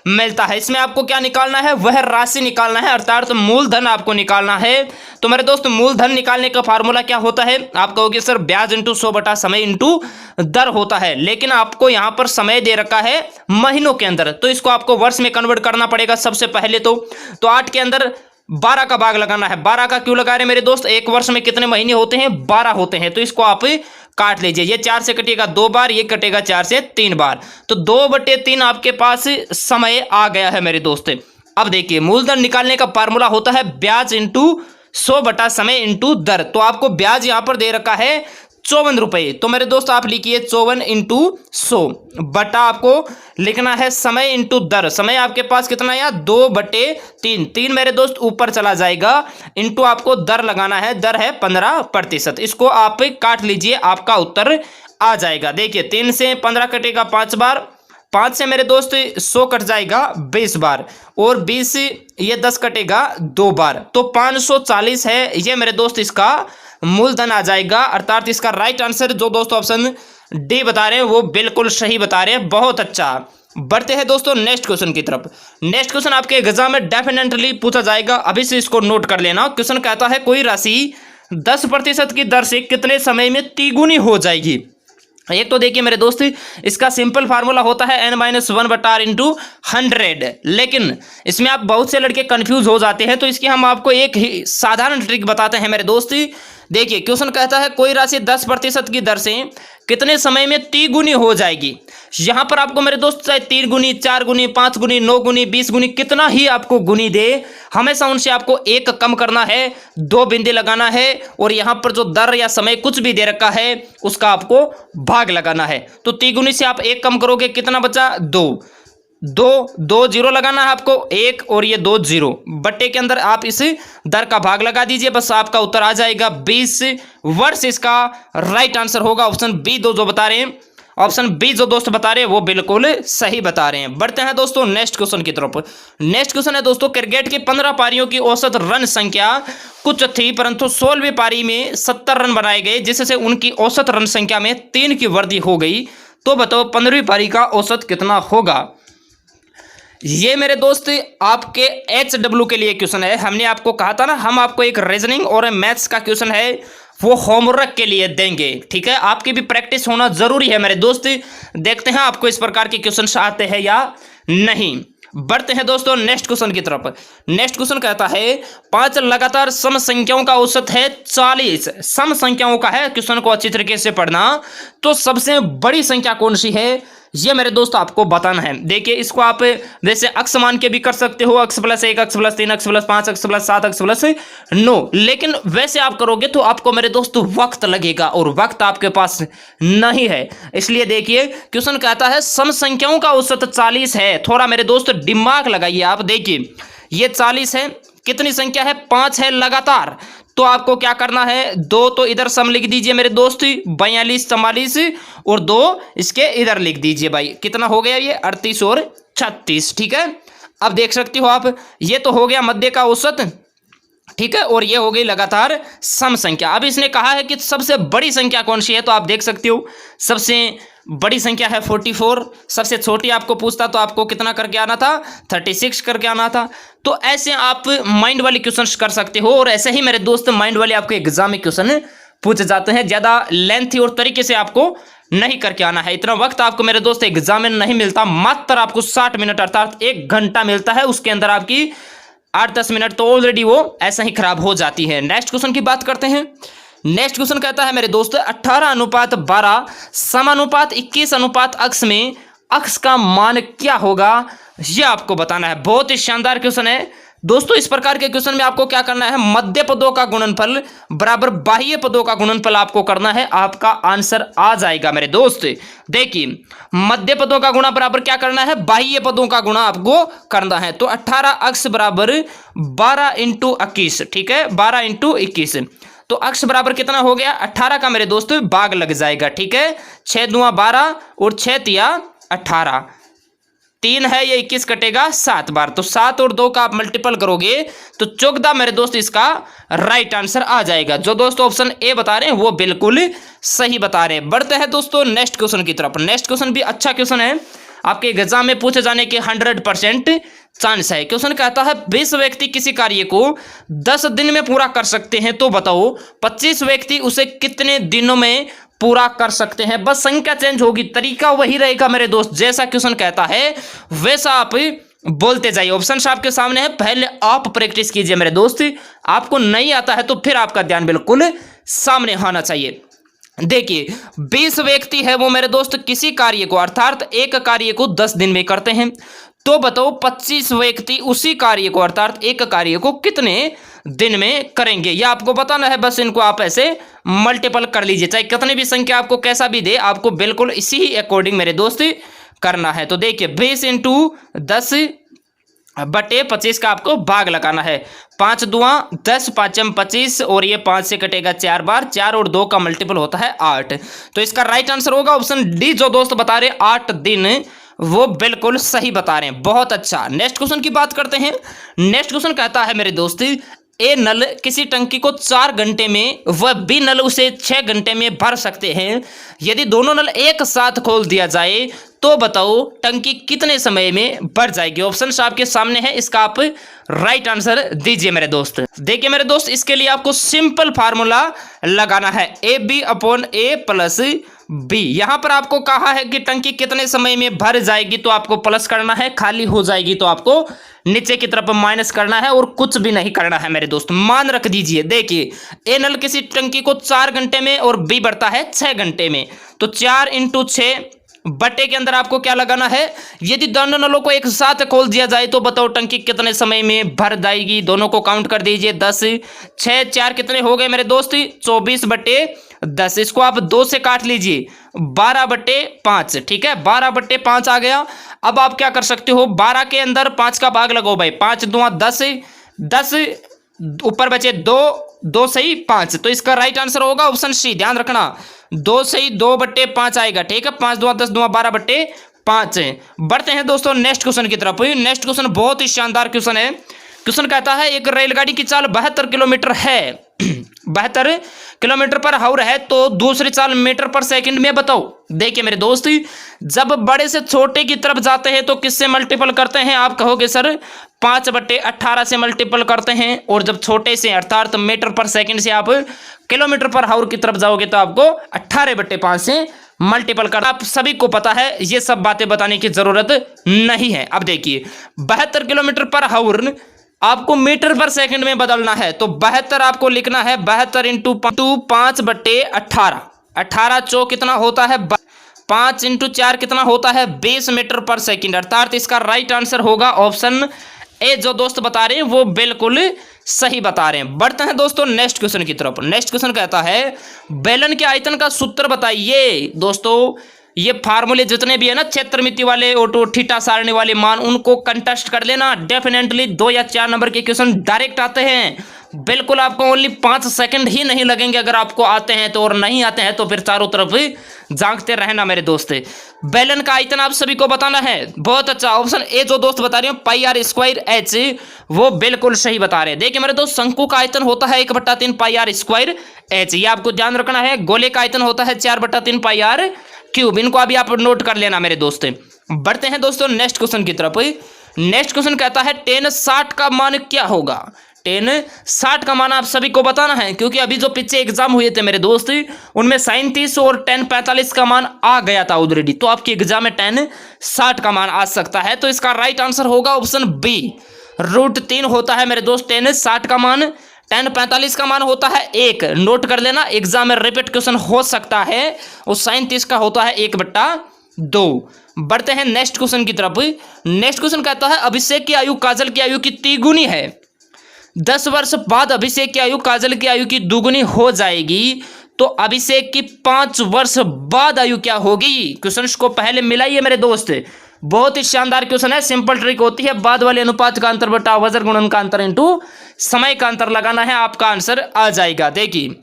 मिलता है। इसमें आपको क्या निकालना है, वह राशि निकालना है, अर्थात तो मूलधन आपको निकालना है। तो मेरे दोस्त मूलधन निकालने का फार्मूला क्या होता है, आप कहोगे सर ब्याज इंटू 100 बटा समय इंटू दर होता है, लेकिन आपको यहाँ पर समय दे रखा है महीनों के अंदर, तो इसको आपको वर्ष में कन्वर्ट करना पड़ेगा सबसे पहले। तो 8 के अंदर 12 का भाग लगाना है। 12 का क्यों लगा रहे हैं मेरे दोस्त, एक वर्ष में कितने महीने होते हैं, 12 होते हैं, तो इसको आप काट लीजिए। ये 4 से कटेगा 2 बार, ये कटेगा 4 से 3 बार, तो 2/3 आपके पास समय आ गया है मेरे दोस्त। अब देखिए मूलधन निकालने का फार्मूला होता है ब्याज इंटू 100 बटा समय इंटू दर। तो आपको ब्याज यहां पर दे रखा है 54 रुपये, तो मेरे दोस्त आप लिखिए 54 इंटू 100 बटा आपको लिखना है समय इंटू दर। समय आपके पास कितना है 2/3, 3 मेरे दोस्त ऊपर चला जाएगा, इंटू आपको दर लगाना है, दर है 15%। इसको आप काट लीजिए, आपका उत्तर आ जाएगा। देखिए 3 से 15 कटेगा 5 बार, 5 से मेरे दोस्त 100 कट जाएगा 20 बार, और 20 ये 10 कटेगा 2 बार, तो 540 है ये मेरे दोस्त इसका मूलधन आ जाएगा। अर्थात इसका राइट आंसर जो दोस्तों ऑप्शन डी बता रहे हैं वो बिल्कुल सही बता रहे हैं, बहुत अच्छा। बढ़ते हैं दोस्तों नेक्स्ट क्वेश्चन की तरफ। नेक्स्ट क्वेश्चन आपके एग्जाम में डेफिनेटली पूछा जाएगा, अभी से इसको नोट कर लेना। क्वेश्चन कहता है कोई राशि 10% की दर से कितने समय में तिगुनी हो जाएगी। एक तो देखिए मेरे दोस्त इसका सिंपल फार्मूला होता है n-1/r इंटू 100, लेकिन इसमें आप बहुत से लड़के कंफ्यूज हो जाते हैं, तो इसकी हम आपको एक ही साधारण ट्रिक बताते हैं मेरे दोस्त। देखिए क्वेश्चन कहता है कोई राशि 10% की दर से कितने समय में तिगुनी हो जाएगी। यहां पर आपको मेरे दोस्त चाहे 3 गुनी, 4 गुनी, 5 गुनी, 9 गुनी, 20 गुनी, कितना ही आपको गुनी दे, हमेशा उनसे आपको एक कम करना है, 2 बिंदी लगाना है, और यहां पर जो दर या समय कुछ भी दे रखा है उसका आपको भाग लगाना है। तो तिगुनी से आप 1 कम करोगे, कितना बचा 2 जीरो लगाना है आपको 1, और ये 2 जीरो बट्टे के अंदर आप इस दर का भाग लगा दीजिए, बस आपका उत्तर आ जाएगा 20 वर्ष। इसका राइट आंसर होगा ऑप्शन बी। जो बता रहे हैं ऑप्शन बी जो दोस्त बता रहे हैं वो बिल्कुल सही बता रहे हैं। बढ़ते हैं दोस्तों नेक्स्ट क्वेश्चन की तरफ। नेक्स्ट क्वेश्चन है दोस्तों, क्रिकेट की 15 पारियों की औसत रन संख्या कुछ थी, परंतु 16वीं पारी में 70 रन बनाए गए, जिससे उनकी औसत रन संख्या में 3 की वृद्धि हो गई। तो बताओ 15वीं पारी का औसत कितना होगा। ये मेरे दोस्त आपके HW के लिए क्वेश्चन है। हमने आपको कहा था ना, हम आपको एक रीजनिंग और मैथ्स का क्वेश्चन है वो होमवर्क के लिए देंगे, ठीक है। आपकी भी प्रैक्टिस होना जरूरी है मेरे दोस्त। देखते हैं आपको इस प्रकार के क्वेश्चन आते हैं या नहीं। बढ़ते हैं दोस्तों नेक्स्ट क्वेश्चन की तरफ। नेक्स्ट क्वेश्चन कहता है 5 लगातार सम संख्याओं का औसत है 40। सम संख्याओं का है, क्वेश्चन को अच्छी तरीके से पढ़ना। तो सबसे बड़ी संख्या कौन सी है ये मेरे दोस्त आपको बताना है। देखिए इसको आप वैसे अक्स मान के भी कर सकते हो, x + 1, x + 3, x + 5, x + 7, x + 9, लेकिन वैसे आप करोगे तो आपको मेरे दोस्त वक्त लगेगा, और वक्त आपके पास नहीं है। इसलिए देखिए क्वेश्चन कहता है सम संख्याओं का औसत 40 है। थोड़ा मेरे दोस्त दिमाग लगाइए आप। देखिए ये 40 है, कितनी संख्या है 5 है लगातार, तो आपको क्या करना है 2 तो इधर सम लिख दीजिए मेरे दोस्त, 42, 44, और 2 इसके इधर लिख दीजिए भाई। कितना हो गया ये 38 और 36, ठीक है। अब देख सकते हो आप, ये तो हो गया मध्य का औसत, ठीक है, और ये हो गई लगातार सम संख्या। अब इसने कहा है कि सबसे बड़ी संख्या कौन सी है, तो आप देख सकते हो सबसे बड़ी संख्या है 44। सबसे छोटी आपको पूछता तो आपको कितना करके आना था 36 करके आना था। तो ऐसे आप माइंड वाले क्वेश्चन कर सकते हो, और ऐसे ही मेरे दोस्त माइंड वाले आपके एग्जाम में क्वेश्चन पूछे जाते हैं। ज़्यादा लेंथी और तरीके से आपको नहीं करके आना है। इतना वक्त आपको मेरे दोस्त एग्जाम में नहीं मिलता, मात्र आपको 60 मिनट अर्थात 1 घंटा मिलता है। उसके अंदर आपकी 8-10 मिनट तो ऑलरेडी वो ऐसा ही खराब हो जाती है। नेक्स्ट क्वेश्चन की बात करते हैं। नेक्स्ट क्वेश्चन कहता है मेरे दोस्त 18:12 समानुपात 21 अक्ष में अक्ष का मान क्या होगा, यह आपको बताना है। बहुत ही शानदार क्वेश्चन है दोस्तों। इस प्रकार के क्वेश्चन में आपको क्या करना है, मध्य पदों का गुणनफल बराबर बाह्य पदों का गुणनफल आपको करना है, आपका आंसर आ जाएगा मेरे दोस्त। देखिए मध्य पदों का गुणा बराबर क्या करना है, बाह्य पदों का गुणा आपको करना है। तो 18 अक्ष बराबर 12 × 21, ठीक है, 12 × 21। तो अक्ष बराबर कितना हो गया, 18 का मेरे दोस्त भाग लग जाएगा, ठीक है। 6 दूना 12 और 6 तिया 18, 3 है ये 21 कटेगा 7 बार। तो 7 और 2 का आप मल्टीपल करोगे तो 14 मेरे दोस्त इसका राइट आंसर आ जाएगा। जो दोस्तों ऑप्शन ए बता रहे हैं वो बिल्कुल सही बता रहे हैं। बढ़ते हैं दोस्तों नेक्स्ट क्वेश्चन की तरफ। नेक्स्ट क्वेश्चन भी अच्छा क्वेश्चन है, आपके एग्जाम में पूछे जाने के 100% चांस है। क्वेश्चन कहता है 20 व्यक्ति किसी कार्य को 10 दिन में पूरा कर सकते हैं, तो बताओ 25 व्यक्ति उसे कितने दिनों में पूरा कर सकते हैं। बस संख्या चेंज होगी, तरीका वही रहेगा मेरे दोस्त। जैसा क्वेश्चन कहता है वैसा आप बोलते जाइए। ऑप्शन आपके सामने है, पहले आप प्रैक्टिस कीजिए मेरे दोस्त। आपको नहीं आता है तो फिर आपका ध्यान बिल्कुल सामने आना चाहिए। देखिए 20 व्यक्ति है वो मेरे दोस्त किसी कार्य को अर्थात एक कार्य को 10 दिन में करते हैं, तो बताओ 25 व्यक्ति उसी कार्य को अर्थात एक कार्य को कितने दिन में करेंगे, यह आपको बताना है। बस इनको आप ऐसे मल्टीपल कर लीजिए, चाहे कितनी भी संख्या आपको कैसा भी दे, आपको बिल्कुल इसी ही अकॉर्डिंग मेरे दोस्त करना है। तो देखिए 20 × 10/25 का आपको भाग लगाना है। 5 दूआ 10, 5 25 और ये 5 से कटेगा 4 बार, 4 और 2 का मल्टीपल होता है 8। तो इसका राइट आंसर होगा ऑप्शन डी। जो दोस्त बता रहे 8 दिन वो बिल्कुल सही बता रहे हैं, बहुत अच्छा। नेक्स्ट क्वेश्चन की बात करते हैं। नेक्स्ट क्वेश्चन कहता है मेरे दोस्त ए नल किसी टंकी को 4 घंटे में व बी नल उसे 6 घंटे में भर सकते हैं। यदि दोनों नल एक साथ खोल दिया जाए तो बताओ टंकी कितने समय में भर जाएगी। ऑप्शन आपके सामने है, इसका आप राइट आंसर दीजिए मेरे दोस्त। देखिए मेरे दोस्त इसके लिए आपको सिंपल फार्मूला लगाना है, AB/A+B। यहां पर आपको कहा है कि टंकी कितने समय में भर जाएगी, तो आपको प्लस करना है, खाली हो जाएगी तो आपको नीचे की तरफ माइनस करना है और कुछ भी नहीं करना है मेरे दोस्त। मान रख दीजिए, देखिए ए नल किसी टंकी को 4 घंटे में और बी बढ़ता है 6 घंटे में, तो 4 × 6 बटे के अंदर आपको क्या लगाना है, यदि दोनों नलों को एक साथ खोल दिया जाए तो बताओ टंकी कितने समय में भर जाएगी। दोनों को काउंट कर दीजिए, 10 6 4 कितने हो गए मेरे दोस्त, 24/10। इसको आप 2 से काट लीजिए, 12/5, ठीक है, 12/5 आ गया। अब आप क्या कर सकते हो, 12 के अंदर 5 का भाग लगाओ भाई, 5 दूना 10, 10 ऊपर बचे 2 सही 5। तो इसका राइट आंसर होगा ऑप्शन सी। ध्यान रखना 2 सही 2/5 आएगा, ठीक है, 5 दूना 10 दूना 12/5। बढ़ते हैं दोस्तों नेक्स्ट क्वेश्चन की तरफ। नेक्स्ट क्वेश्चन बहुत ही शानदार क्वेश्चन है। क्वेश्चन कहता है एक रेलगाड़ी की चाल 72 किलोमीटर है 72 किलोमीटर पर हावर है, तो दूसरी चाल मीटर पर सेकंड में बताओ। देखिए मेरे दोस्त जब बड़े से छोटे की तरफ जाते हैं तो किससे मल्टीपल करते हैं, आप कहोगे सर 5/18 से मल्टीपल करते हैं, और जब छोटे से अर्थात मीटर पर सेकंड से आप किलोमीटर पर हावर की तरफ जाओगे तो आपको 18/5 से मल्टीपल करना। आप सभी को पता है, ये सब बातें बताने की जरूरत नहीं है। अब देखिए 72 किलोमीटर पर हावर आपको मीटर पर सेकंड में बदलना है, तो 72 आपको लिखना है 72 × 5/18। 18 चौ कितना होता है 5 × 4 कितना होता है 20 मीटर पर सेकंड, अर्थात इसका राइट आंसर होगा ऑप्शन ए। जो दोस्त बता रहे हैं वो बिल्कुल सही बता रहे हैं। बढ़ते हैं दोस्तों नेक्स्ट क्वेश्चन की तरफ। नेक्स्ट क्वेश्चन कहता है बेलन के आयतन का सूत्र बताइए। दोस्तों ये फार्मूले जितने भी है ना, क्षेत्रमिति वाले, ऑटो थीटा सारणी वाले मान, उनको कंटेस्ट कर लेना। डेफिनेटली 2 या 4 नंबर के क्वेश्चन डायरेक्ट आते हैं, बिल्कुल आपको ओनली 5 सेकंड ही नहीं लगेंगे अगर आपको आते हैं तो, और नहीं आते हैं तो फिर चारों तरफ झांकते रहना मेरे दोस्त। बेलन का आयतन आप सभी को बताना है, बहुत अच्छा। ऑप्शन ए जो दोस्त बता रहे हो πr²h, वो बिल्कुल सही बता रहे हैं। देखिए मेरे दोस्त शंकु का आयतन होता है 1/3 πr²h, ये आपको ध्यान रखना है। गोले का आयतन होता है 4/3 πr³, इनको अभी आप नोट कर लेना मेरे दोस्त। बढ़ते हैं दोस्तों नेक्स्ट क्वेश्चन की तरफ। नेक्स्ट क्वेश्चन कहता है tan 60 का मान क्या होगा। 10 60 का मान आप सभी को बताना है, क्योंकि अभी जो पीछे एग्जाम हुए थे मेरे दोस्त उनमें 37 और 10 45 का मान आ गया था ऑलरेडी। तो आपके एग्जाम में 10 60 का मान आ सकता है। तो इसका राइट आंसर होगा ऑप्शन बी, √3 होता है मेरे दोस्त 10 60 का मान। 10 45 का मान होता है 1, नोट कर लेना, एग्जाम में रिपीट क्वेश्चन हो सकता है। और 37 का होता है 1/2। बढ़ते हैं नेक्स्ट क्वेश्चन की तरफ। नेक्स्ट क्वेश्चन कहता है अभिषेक की आयु काजल की आयु की तिगुनी है। 10 वर्ष बाद अभिषेक की आयु काजल की आयु की दुगुनी हो जाएगी, तो अभिषेक की 5 वर्ष बाद आयु क्या होगी? क्वेश्चन को पहले मिलाइए मेरे दोस्त, बहुत ही शानदार क्वेश्चन है। सिंपल ट्रिक होती है, बाद वाले अनुपात का अंतर बटा वज्र गुणन का अंतर इंटू समय का अंतर लगाना है, आपका आंसर आ जाएगा। देखिए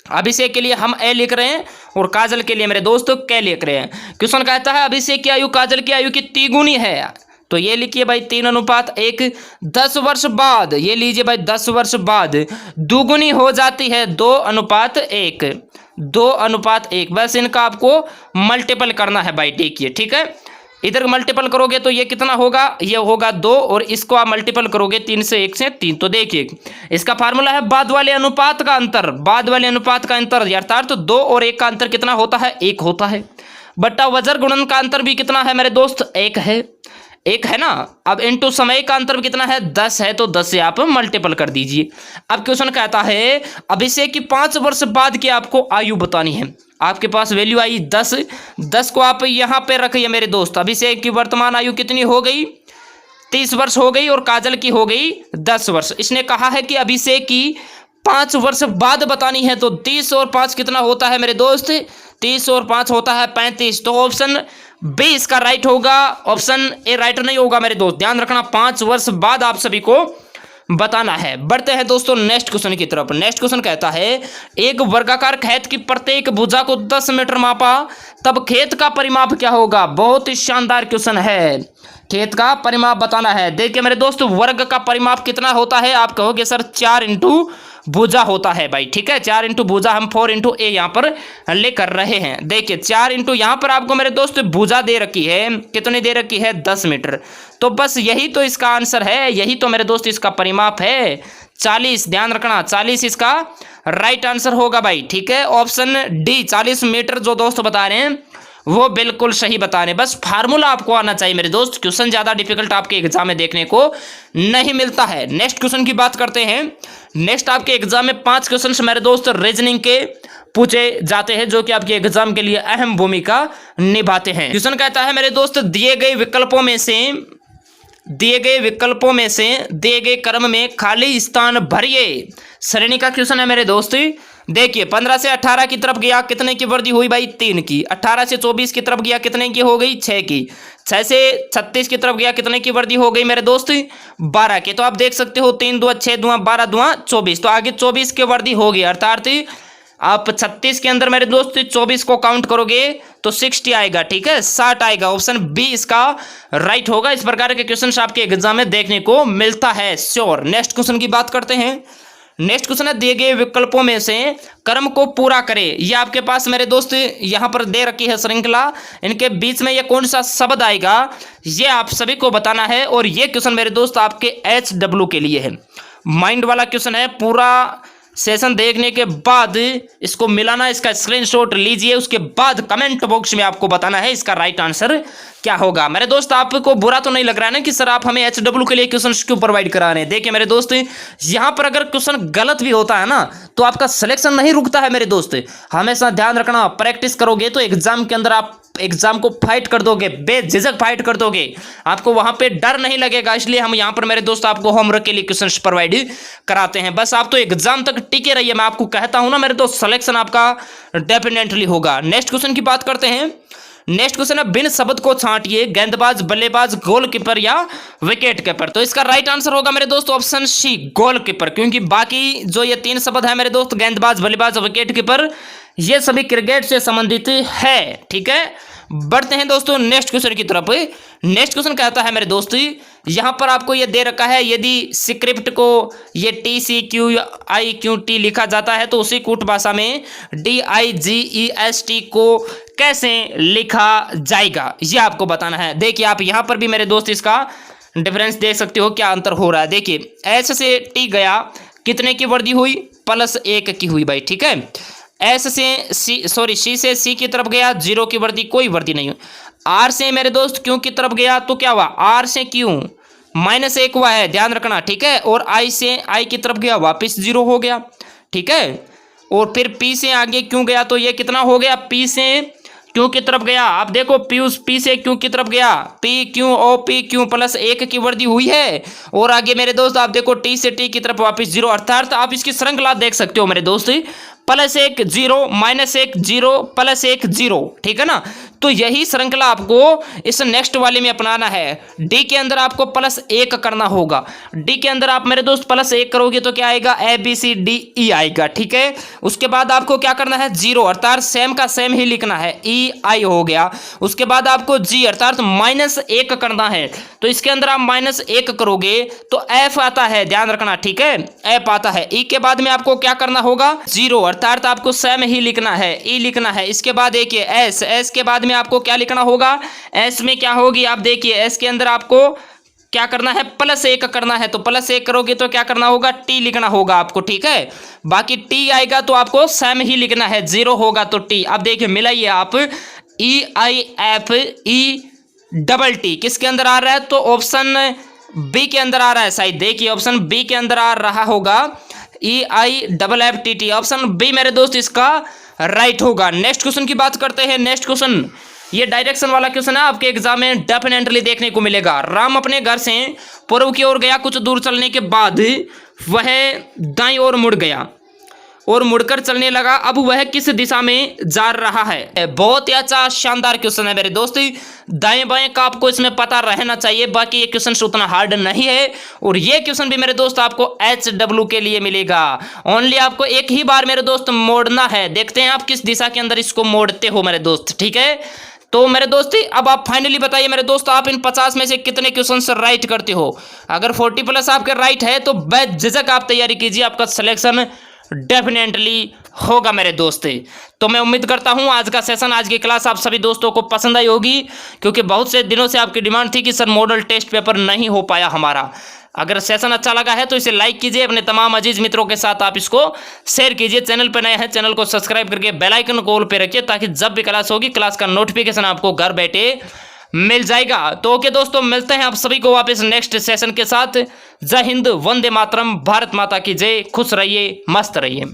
अभिषेक के लिए हम ए लिख रहे हैं और काजल के लिए मेरे दोस्तों के लिख रहे हैं। क्वेश्चन कहता है अभिषेक की आयु काजल की आयु की तिगुनी है, तो ये लिखिए भाई 3:1। 10 वर्ष बाद ये लीजिए भाई 10 वर्ष बाद दुगुनी हो जाती है 2:1, 2:1। बस इनका आपको मल्टीपल करना है भाई। देखिए ठीक है, इधर मल्टीपल करोगे तो ये कितना होगा, ये होगा 2, और इसको आप मल्टीपल करोगे 3 से 1 से 3। तो देखिए इसका फार्मूला है बाद वाले अनुपात का अंतर, बाद वाले अनुपात का अंतर अर्थात तो 2 और 1 का अंतर कितना होता है, 1 होता है, बट्टा वज्र गुणन का अंतर भी कितना है मेरे दोस्त, 1 है, 1 है ना। अब इनटू समय का अंतर कितना है, 10 है, तो 10 से आप मल्टीपल कर दीजिए। अब क्वेश्चन कहता है अभिषेक की 5 वर्ष बाद की आपको आयु बतानी है। आपके पास वैल्यू आई 10, 10 को आप यहाँ पे रखिए मेरे दोस्त। अभिषेक की वर्तमान आयु कितनी हो गई, 30 वर्ष हो गई, और काजल की हो गई 10 वर्ष। इसने कहा है कि अभिषेक की 5 वर्ष बाद बतानी है, तो 30 और 5 कितना होता है मेरे दोस्त, 30 और 5 होता है 35। तो ऑप्शन बी इसका राइट होगा, ऑप्शन ए राइट नहीं होगा मेरे दोस्त, ध्यान रखना। 5 वर्ष बाद आप सभी को बताना है। बढ़ते हैं दोस्तों नेक्स्ट क्वेश्चन की तरफ। नेक्स्ट क्वेश्चन कहता है एक वर्गाकार खेत की प्रत्येक भुजा को 10 मीटर मापा, तब खेत का परिमाप क्या होगा? बहुत ही शानदार क्वेश्चन है, खेत का परिमाप बताना है। देखिए मेरे दोस्त वर्ग का परिमाप कितना होता है, आप कहोगे सर 4 इंटू भुजा होता है भाई। ठीक है, 4 इंटू भुजा, हम 4 इंटू ए यहाँ पर लेकर रहे हैं। देखिए 4 इंटू यहाँ पर आपको मेरे दोस्त भुजा दे रखी है, कितनी दे रखी है, 10 मीटर। तो बस यही तो इसका आंसर है, यही तो मेरे दोस्त इसका परिमाप है 40। ध्यान रखना 40 इसका राइट आंसर होगा भाई। ठीक है, ऑप्शन डी 40 मीटर जो दोस्त बता रहे हैं वो बिल्कुल सही बता रहे हैं। बस फार्मूला आपको आना चाहिए मेरे दोस्त, क्वेश्चन ज़्यादा डिफिकल्ट आपके एग्जाम में देखने को नहीं मिलता है। नेक्स्ट क्वेश्चन की बात करते हैं। नेक्स्ट आपके एग्जाम में 5 क्वेश्चन मेरे दोस्त रीजनिंग के पूछे जाते हैं, जो कि आपके एग्जाम के लिए अहम भूमिका निभाते हैं। क्वेश्चन कहता है मेरे दोस्त दिए गए विकल्पों में से दिए गए क्रम में खाली स्थान भरिए। श्रेणी का क्वेश्चन है मेरे दोस्त। देखिए 15 से 18 की तरफ गया, कितने की वृद्धि हुई भाई, 3 की। 18 से 24 की तरफ गया, कितने की हो गई, 6 की। 6 से 36 की तरफ गया, कितने की वृद्धि हो गई मेरे दोस्त, 12 की। तो आप देख सकते हो 3 दूना 6 दूना 12 दूना 24, तो आगे 24 की वृद्धि होगी। अर्थात आप 36 के अंदर मेरे दोस्त 24 को काउंट करोगे तो 60 आएगा। ठीक है, 60 आएगा। ऑप्शन बी इसका राइट होगा। इस प्रकार के क्वेश्चन आपके एग्जाम में देखने को मिलता है श्योर। नेक्स्ट क्वेश्चन की बात करते हैं। नेक्स्ट क्वेश्चन है दिए गए विकल्पों में से क्रम को पूरा करें। ये आपके पास मेरे दोस्त यहाँ पर दे रखी है श्रृंखला, इनके बीच में ये कौन सा शब्द आएगा ये आप सभी को बताना है। और ये क्वेश्चन मेरे दोस्त आपके HW के लिए है, माइंड वाला क्वेश्चन है। पूरा सेशन देखने के बाद इसको मिलाना, इसका स्क्रीनशॉट लीजिए, उसके बाद कमेंट बॉक्स में आपको बताना है इसका राइट आंसर क्या होगा। मेरे दोस्त आपको बुरा तो नहीं लग रहा है ना कि सर आप हमें HW के लिए क्वेश्चन क्यों प्रोवाइड करा रहे हैं। देखिए मेरे दोस्त यहाँ पर अगर क्वेश्चन गलत भी होता है ना तो आपका सिलेक्शन नहीं रुकता है मेरे दोस्त। हमेशा ध्यान रखना, प्रैक्टिस करोगे तो एग्जाम के अंदर आप एग्जाम को फाइट कर दोगे, बेझिझक फाइट कर दोगे, आपको वहां पे डर नहीं लगेगा। इसलिए हम यहाँ पर मेरे दोस्त आपको होमवर्क के लिए क्वेश्चन प्रोवाइड कराते हैं। बस आप तो एग्जाम तक टिके रहिए, मैं आपको कहता हूं ना मेरे दोस्त, सिलेक्शन आपका डेफिनेटली होगा। नेक्स्ट क्वेश्चन की बात करते हैं। नेक्स्ट क्वेश्चन है बिन शब्द को छांटिए, गेंदबाज, बल्लेबाज, गोलकीपर या विकेट कीपर। तो इसका राइट आंसर होगा मेरे दोस्त ऑप्शन सी गोलकीपर, क्योंकि बाकी जो ये 3 शब्द है मेरे दोस्त गेंदबाज, बल्लेबाज, विकेट कीपर, ये सभी क्रिकेट से संबंधित है। ठीक है, बढ़ते हैं दोस्तों नेक्स्ट क्वेश्चन की तरफ। नेक्स्ट क्वेश्चन कहता है मेरे दोस्त, यहां पर आपको ये दे रखा है यदि स्क्रिप्ट को ये TCQIQT लिखा जाता है तो उसी कूट भाषा में DIGEST को कैसे लिखा जाएगा ये आपको बताना है। देखिए आप यहां पर भी मेरे दोस्त इसका डिफरेंस देख सकते हो क्या अंतर हो रहा है। देखिए एस से टी गया, कितने की वृद्धि हुई, +1 की हुई भाई, ठीक है। एस से सी से सी की तरफ गया, 0 की वृद्धि, कोई वृद्धि नहीं हुई। आर से मेरे दोस्त क्यू की तरफ गया तो क्या हुआ, आर से क्यू -1 हुआ है, ध्यान रखना, ठीक है। और आई से आई की तरफ गया, वापस 0 हो गया, ठीक है। और फिर पी से आगे क्यों गया तो ये कितना हो गया, पी से क्यू की तरफ गया, आप देखो पी से क्यू की तरफ गया, पी क्यू ओ पी क्यू +1 की वृद्धि हुई है। और आगे मेरे दोस्त आप देखो टी से टी की तरफ वापस 0, अर्थात आप इसकी श्रृंखला देख सकते हो मेरे दोस्त, +1 0 -1 0 +1 0, ठीक है ना। तो यही श्रृंखला आपको इस नेक्स्ट वाले में अपनाना है। डी के अंदर आपको +1 करना होगा। डी के अंदर आप मेरे दोस्त +1 करोगे तो क्या आएगा, ABCDE आएगा, ठीक है। उसके बाद आपको क्या करना है, 0 अर्थात सेम का सेम ही लिखना है, EI हो गया। उसके बाद आपको G अर्थात -1 करना है, तो इसके अंदर आप -1 करोगे तो F आता है, ध्यान रखना, ठीक है, F आता है। E के बाद में आपको क्या करना होगा, 0 अर्थात आपको सेम ही लिखना है, E लिखना है। इसके बाद देखिए S के बाद में आपको क्या लिखना होगा, S में क्या होगी, आप देखिए S के अंदर आपको क्या करना है, +1 करना है, तो +1 करोगे तो क्या करना होगा, T लिखना होगा आपको, ठीक है। बाकी T आएगा तो आपको सेम ही लिखना है, 0 होगा तो T। अब देखिए मिलाइए आप, EIFE किसके अंदर आ रहा है, तो ऑप्शन बी के अंदर आ रहा है शायद, देखिए ऑप्शन बी के अंदर आ रहा होगा, EIFFTT, ऑप्शन बी मेरे दोस्त इसका राइट होगा। नेक्स्ट क्वेश्चन की बात करते हैं। नेक्स्ट क्वेश्चन ये डायरेक्शन वाला क्वेश्चन है, आपके एग्जाम में डेफिनेटली देखने को मिलेगा। राम अपने घर से पूर्व की ओर गया, कुछ दूर चलने के बाद वह दाईं ओर मुड़ गया और मुड़कर चलने लगा, अब वह किस दिशा में जा रहा है। बहुत ही अच्छा शानदार क्वेश्चन है मेरे दोस्त, दाएं बाएं का आपको इसमें पता रहना चाहिए, बाकी ये क्वेश्चन उतना हार्ड नहीं है। और ये क्वेश्चन भी मेरे दोस्त आपको HW के लिए मिलेगा। ओनली आपको एक ही बार मेरे दोस्त मोड़ना है, देखते हैं आप किस दिशा के अंदर इसको मोड़ते हो मेरे दोस्त, ठीक है। तो मेरे दोस्त अब आप फाइनली बताइए मेरे दोस्त, आप इन 50 में से कितने क्वेश्चन राइट करते हो। अगर 40+ आपके राइट है तो बेझिझक आप तैयारी कीजिए, आपका सिलेक्शन डेफिनेटली होगा मेरे दोस्त। तो मैं उम्मीद करता हूं आज का सेशन, आज की क्लास आप सभी दोस्तों को पसंद आई होगी, क्योंकि बहुत से दिनों से आपकी डिमांड थी कि सर मॉडल टेस्ट पेपर नहीं हो पाया हमारा। अगर सेशन अच्छा लगा है तो इसे लाइक कीजिए, अपने तमाम अजीज मित्रों के साथ आप इसको शेयर कीजिए। चैनल पर नए हैं, चैनल को सब्सक्राइब करके बेल आइकन को ऑल पे रखिए, ताकि जब भी क्लास होगी क्लास का नोटिफिकेशन आपको घर बैठे मिल जाएगा। तो ओके दोस्तों, मिलते हैं आप सभी को वापस नेक्स्ट सेशन के साथ। जय हिंद, वंदे मातरम, भारत माता की जय, खुश रहिए, मस्त रहिए।